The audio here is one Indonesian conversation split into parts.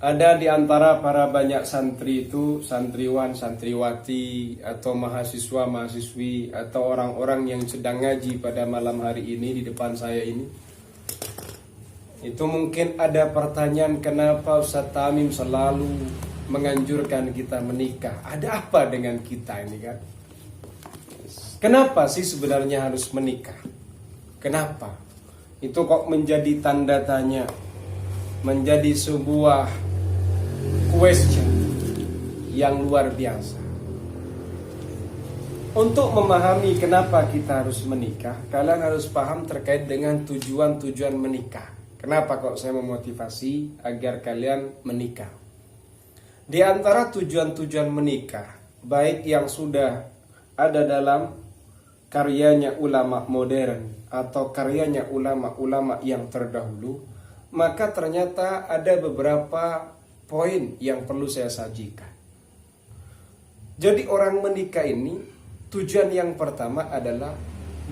Ada di antara para banyak santri itu, santriwan, santriwati, atau mahasiswa, mahasiswi, atau orang-orang yang sedang ngaji pada malam hari ini di depan saya ini. Itu mungkin ada pertanyaan, kenapa Ustaz Tamim selalu menganjurkan kita menikah? Ada apa dengan kita ini kan? Kenapa sih sebenarnya harus menikah? Kenapa? Itu kok menjadi tanda tanya, menjadi sebuah question yang luar biasa. Untuk memahami kenapa kita harus menikah, kalian harus paham terkait dengan tujuan-tujuan menikah. Kenapa kok saya memotivasi agar kalian menikah? Di antara tujuan-tujuan menikah, baik yang sudah ada dalam karyanya ulama modern atau karyanya ulama-ulama yang terdahulu, maka ternyata ada beberapa poin yang perlu saya sajikan. Jadi orang menikah ini, tujuan yang pertama adalah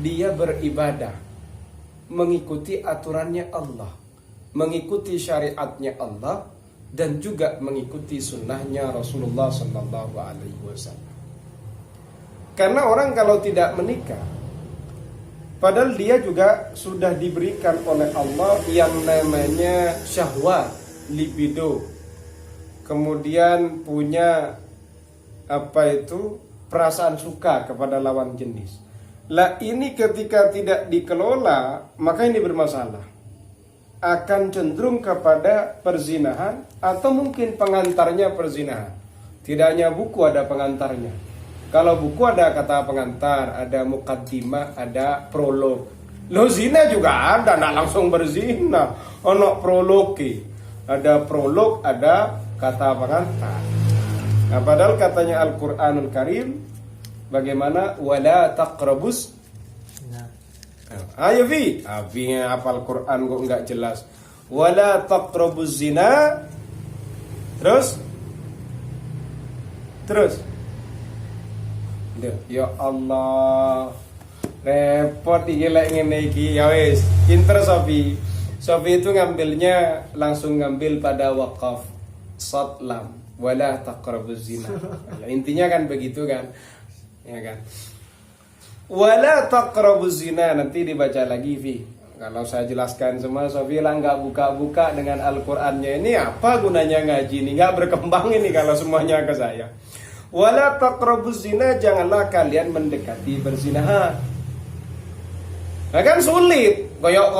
dia beribadah, mengikuti aturannya Allah, mengikuti syariatnya Allah, dan juga mengikuti sunnahnya Rasulullah SAW. Karena orang kalau tidak menikah, padahal dia juga sudah diberikan oleh Allah yang namanya syahwat, libido, kemudian punya perasaan suka kepada lawan jenis. Lah ini ketika tidak dikelola, maka ini bermasalah. Akan cenderung kepada perzinahan atau mungkin pengantarnya perzinahan. Tidak hanya buku ada pengantarnya. Kalau buku ada kata pengantar, ada mukaddimah, ada prolog. Lo zina juga ada, nak langsung berzina. Ono prologi, ada prolog, ada kata pengantar. Nah, padahal katanya Al-Quranul Karim, bagaimana? Wala taqrabus. Ayo Vi, hafal Quran kok nggak jelas. Wala taqrabuz zina. Terus. Ya Allah, repot iki lek ngene iki. Ya wis, pinter Sofi. Sofi itu ngambilnya langsung ngambil pada waqaf sad lam wala taqrabuz zina. Ya, intinya kan begitu kan? Ya kan? Wala taqrabuz zina, nanti dibaca lagi Vi. Kalau saya jelaskan semua, Sofi lah nggak buka-buka dengan Al-Qur'annya. Ini apa gunanya ngaji ini? Nggak berkembang ini kalau semuanya ke saya. Wala taqrabuz zina, janganlah kalian mendekati berzinahan. Nah kan sulit. Koyok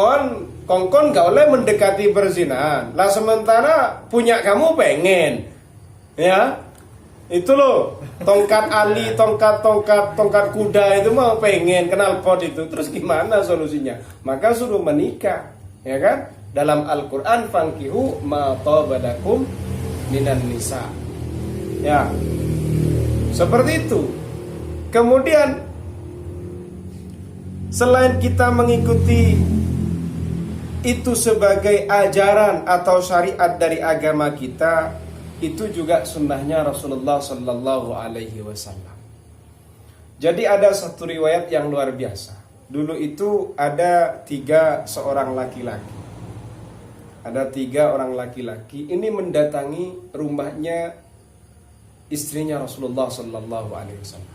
kongkon gak boleh mendekati berzinahan. Lah sementara punya kamu pengen. Ya. Itu loh, tongkat Ali, tongkat kuda itu mau pengen kenal pot itu. Terus gimana solusinya? Maka suruh menikah, ya kan? Dalam Al-Qur'an fankihu ma tabadakum minan nisa. Ya. Seperti itu. Kemudian selain kita mengikuti itu sebagai ajaran atau syariat dari agama kita, itu juga sunnahnya Rasulullah Sallallahu Alaihi Wasallam. Jadi ada satu riwayat yang luar biasa. Dulu itu ada 3 orang laki-laki. Ini mendatangi rumahnya istrinya Rasulullah Sallallahu Alaihi Wasallam.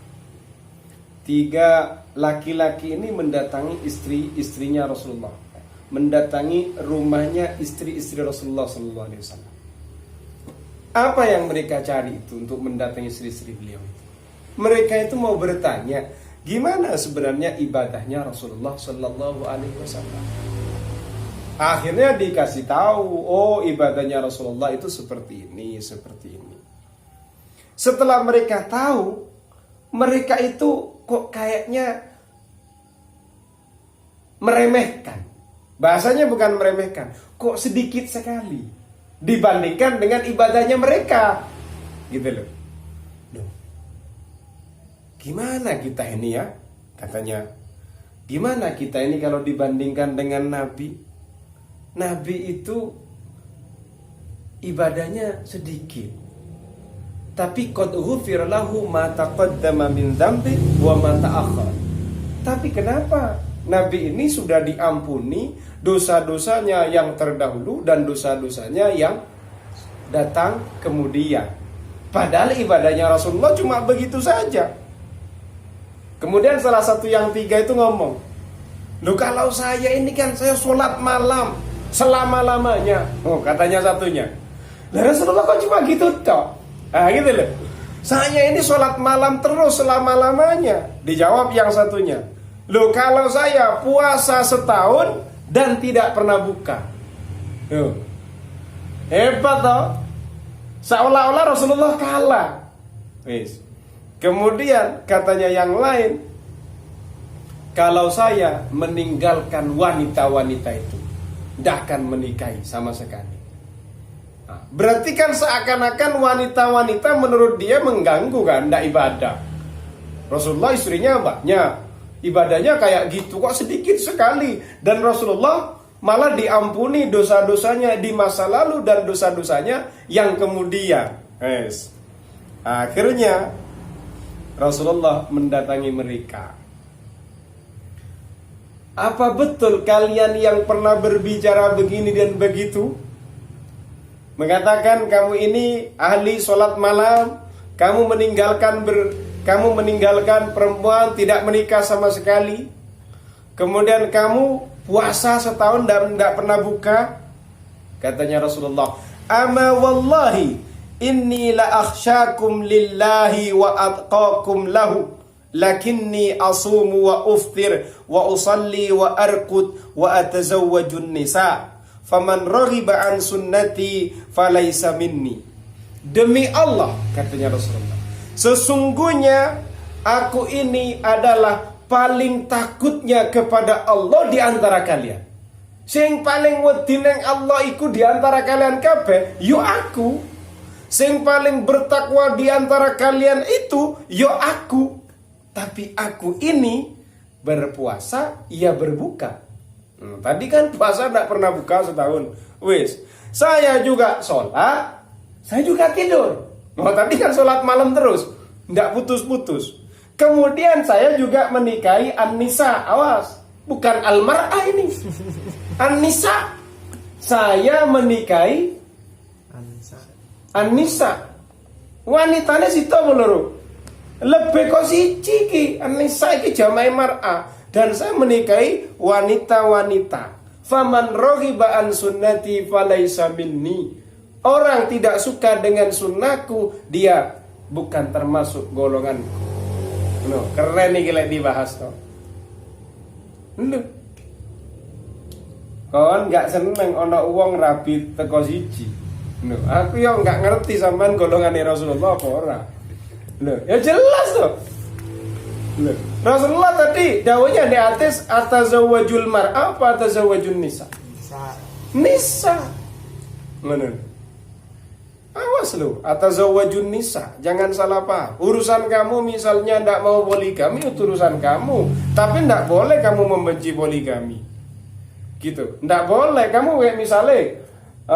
3 laki-laki ini mendatangi istrinya Rasulullah, mendatangi rumahnya istri-istri Rasulullah Sallallahu Alaihi Wasallam. Apa yang mereka cari itu untuk mendatangi istri-istri beliau itu? Mereka itu mau bertanya, gimana sebenarnya ibadahnya Rasulullah Sallallahu Alaihi Wasallam? Akhirnya dikasih tahu, oh ibadahnya Rasulullah itu seperti ini, seperti ini. Setelah mereka tahu, mereka itu kok kayaknya meremehkan. Bahasanya bukan meremehkan, kok sedikit sekali dibandingkan dengan ibadahnya mereka, gitu loh. Gimana kita ini ya? Katanya, gimana kita ini kalau dibandingkan dengan Nabi? Nabi itu ibadahnya sedikit, tapi qad ghufira lahu ma taqaddama min dzambi wa ma ta'akhkhar. Tapi kenapa Nabi ini sudah diampuni dosa-dosanya yang terdahulu dan dosa-dosanya yang datang kemudian. Padahal ibadahnya Rasulullah cuma begitu saja. Kemudian salah satu yang tiga itu ngomong, loh kalau saya ini kan saya sholat malam selama-lamanya. Oh, katanya satunya, lah Rasulullah kok cuma gitu toh? Ah gitu loh. Saya ini sholat malam terus selama-lamanya. Dijawab yang satunya, loh kalau saya puasa setahun dan tidak pernah buka. Loh, hebat toh? Seolah-olah Rasulullah kalah. Wis. Kemudian katanya yang lain, kalau saya meninggalkan wanita-wanita itu, tidak akan menikahi sama sekali. Nah, berarti kan seakan-akan wanita-wanita menurut dia mengganggu kan, tidak ibadah. Rasulullah istrinya banyak, ibadahnya kayak gitu kok sedikit sekali. Dan Rasulullah malah diampuni dosa-dosanya di masa lalu dan dosa-dosanya yang kemudian. Yes. Akhirnya Rasulullah mendatangi mereka. Apa betul kalian yang pernah berbicara begini dan begitu? Mengatakan kamu ini ahli sholat malam, kamu meninggalkan perempuan, tidak menikah sama sekali. Kemudian kamu puasa setahun dan tidak pernah buka. Katanya Rasulullah, ama wallahi inni la akhsyakum lillahi wa atqakum lahu, lakinni asumu wa uftir wa usalli wa arqud wa atazawwajun nisa, faman raghiba an sunnati falaysa minni. Demi Allah, katanya Rasulullah, sesungguhnya aku ini adalah paling takutnya kepada Allah di antara kalian. Sing paling wedi nang Allah iku di antara kalian kabeh, yo aku. Sing paling bertakwa di antara kalian itu yo aku. Tapi aku ini berpuasa, ia berbuka. Tadi kan puasa tidak pernah buka setahun. Wis, saya juga sholat, saya juga tidur. Tadi kan sholat malam terus, tidak putus-putus. Kemudian saya juga menikahi An-Nisa. Awas, bukan Al-Mar'ah ini, An-Nisa. Saya menikahi An-Nisa. Wanitanya situ menurut lebih kok siji ki. An-Nisa iki jama'i mar'ah. Dan saya menikahi wanita-wanita. Faman raghiba an sunnati falaysa minni. Orang tidak suka dengan sunnahku, dia bukan termasuk golonganku. No, keren nih gila dibahas toh. Lho. Kon gak seneng ana wong rabi teko siji. Loh, aku yang nggak ngerti sampean golongan Rasulullah apa ora. Loh, ya jelas tuh. Loh, Rasulullah tadi dawuhnya di atas atazawwajul mar'a apa atazawwajun nisa? Nisa. Mana? Awas lu, atazawwajun nisa. Jangan salah paham. Urusan kamu misalnya ndak mau poligami itu urusan kamu, tapi ndak boleh kamu membenci poligami. Gitu. Ndak boleh kamu kayak misalnya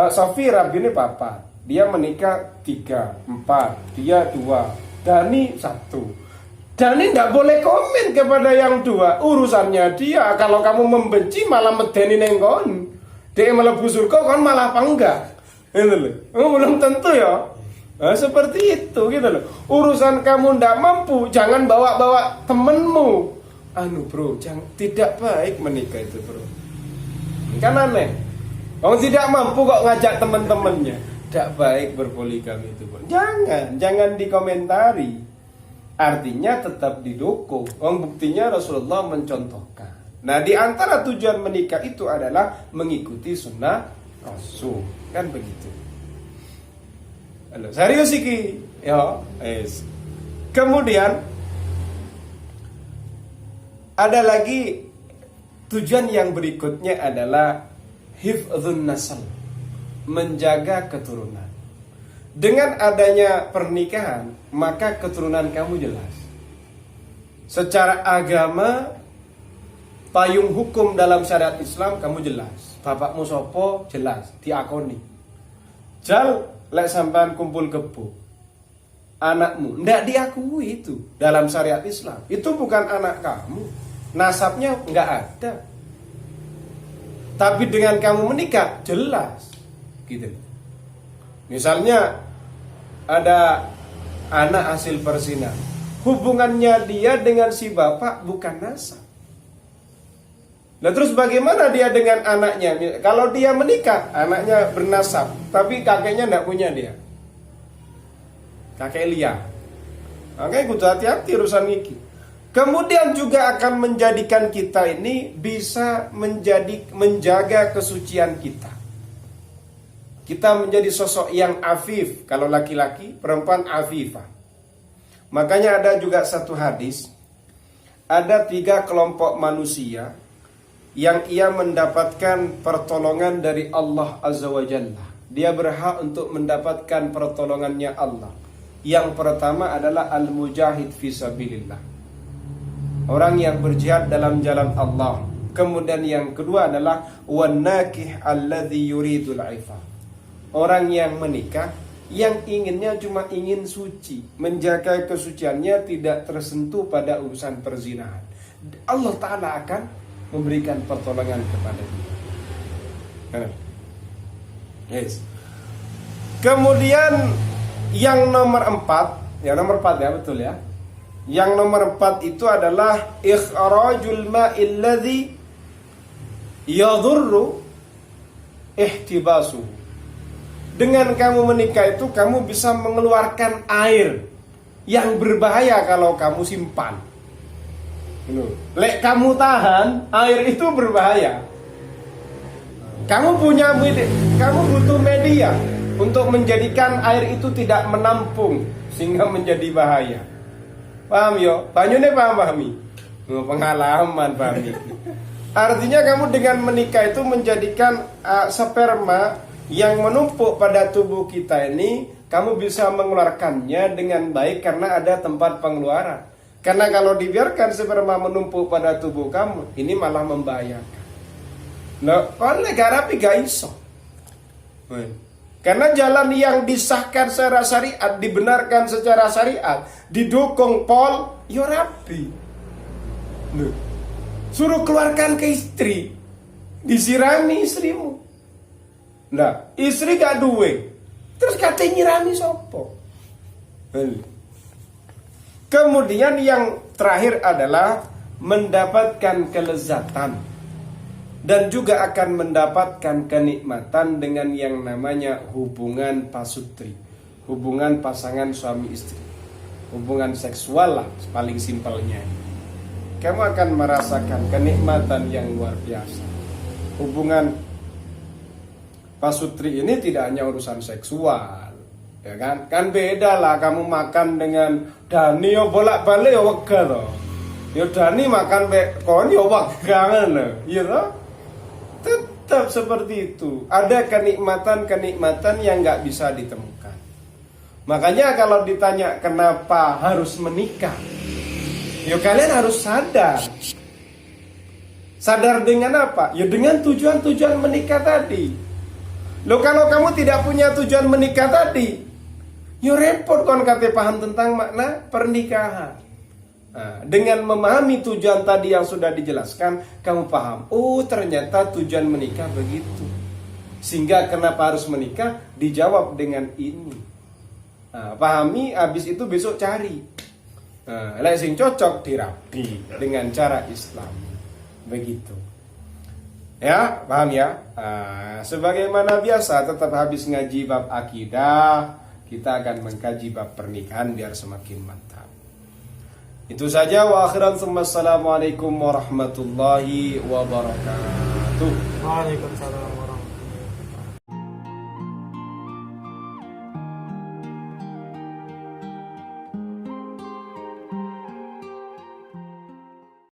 Safira bini papa, dia menikah 3, 4, dia 2, Dani 1. Dani tidak boleh komen kepada yang 2, urusannya dia. Kalau kamu membenci malah medeni nengkon, dia melebu surga kon malah apa enggak? Gitu loh. Belum tentu ya. Nah, seperti itu gitu loh. Urusan kamu tidak mampu, jangan bawa-bawa temenmu. Bro, tidak baik menikah itu bro. Kan aneh. Kalau tidak mampu kok ngajak teman-temannya. Tidak baik berpoligami itu. Jangan dikomentari. Artinya tetap didukung. Buktinya Rasulullah mencontohkan. Nah, di antara tujuan menikah itu adalah mengikuti sunnah Rasul. Kan begitu. Halo, serius iki. Ya, yes. Kemudian ada lagi tujuan yang berikutnya adalah hifdzun nasl, menjaga keturunan. Dengan adanya pernikahan, maka keturunan kamu jelas. Secara agama, payung hukum dalam syariat Islam kamu jelas. Bapakmu sopo jelas, diakoni. Jal lek sampean kumpul kebo, anakmu ndak diakui itu dalam syariat Islam. Itu bukan anak kamu, nasabnya nggak ada. Tapi dengan kamu menikah jelas gitu. Misalnya ada anak hasil perzinahan, hubungannya dia dengan si bapak bukan nasab. Nah terus bagaimana dia dengan anaknya? Kalau dia menikah, anaknya bernasab, tapi kakeknya tidak punya dia, kakek liar. Makanya kudu hati-hati urusan ini. Kemudian juga akan menjadikan kita ini bisa menjaga kesucian kita. Kita menjadi sosok yang afif. Kalau laki-laki, perempuan afifah. Makanya ada juga satu hadis, ada 3 kelompok manusia yang ia mendapatkan pertolongan dari Allah Azza wa Jalla. Dia berhak untuk mendapatkan pertolongannya Allah. Yang pertama adalah al-mujahid fi sabilillah, orang yang berjihad dalam jalan Allah. Kemudian yang kedua adalah wan-nakih alladhi yuridul ifah, orang yang menikah yang inginnya cuma ingin suci, menjaga kesuciannya, tidak tersentuh pada urusan perzinahan. Allah Ta'ala akan memberikan pertolongan kepada dia. Yes. Kemudian yang nomor 4, yang nomor 4 ya, betul ya. Yang nomor 4 itu adalah ikhrajul ma'il ladzi yadhurru ihtibasuhu. Dengan kamu menikah itu kamu bisa mengeluarkan air yang berbahaya kalau kamu simpan. Lek kamu tahan, air itu berbahaya. Kamu butuh media untuk menjadikan air itu tidak menampung sehingga menjadi bahaya. Paham yo? Banyune pahami. Pengalaman pahami. Artinya kamu dengan menikah itu menjadikan sperma yang menumpuk pada tubuh kita ini, kamu bisa mengeluarkannya dengan baik karena ada tempat pengeluaran. Karena kalau dibiarkan sperma menumpuk pada tubuh kamu, ini malah membahayakan. Nah, kalau negara gak iso. Karena jalan yang disahkan secara syariat, dibenarkan secara syariat, didukung pol, yo rapi. Suruh keluarkan ke istri, disirami istrimu. Nah, istri gak duwe, terus katanya nyirami sopo. Kemudian yang terakhir adalah mendapatkan kelezatan dan juga akan mendapatkan kenikmatan dengan yang namanya hubungan pasutri, hubungan pasangan suami istri, hubungan seksual lah paling simpelnya. Kamu akan merasakan kenikmatan yang luar biasa. Hubungan pasutri ini tidak hanya urusan seksual, ya kan? Kan beda lah kamu makan dengan Dani yo bolak-balik yo wega to. Yo Dani makan kon yo wega ngono, iya toh? Tetap seperti itu. Ada kenikmatan-kenikmatan yang nggak bisa ditemukan. Makanya kalau ditanya kenapa harus menikah, yo kalian harus sadar. Sadar dengan apa? Ya dengan tujuan-tujuan menikah tadi. Loh kalau kamu tidak punya tujuan menikah tadi, yo repot kon kate paham tentang makna pernikahan. Nah, dengan memahami tujuan tadi yang sudah dijelaskan, kamu paham, oh ternyata tujuan menikah begitu. Sehingga kenapa harus menikah, dijawab dengan ini. Nah, pahami, habis itu besok cari. Nah, lek sing cocok dirapi dengan cara Islam. Begitu. Ya, paham ya? Sebagaimana biasa, tetap habis ngaji bab akidah, kita akan mengkaji bab pernikahan biar semakin mantap. Itu saja, wa akhiran tsumma assalamualaikum warahmatullahi wabarakatuh. Waalaikumsalam.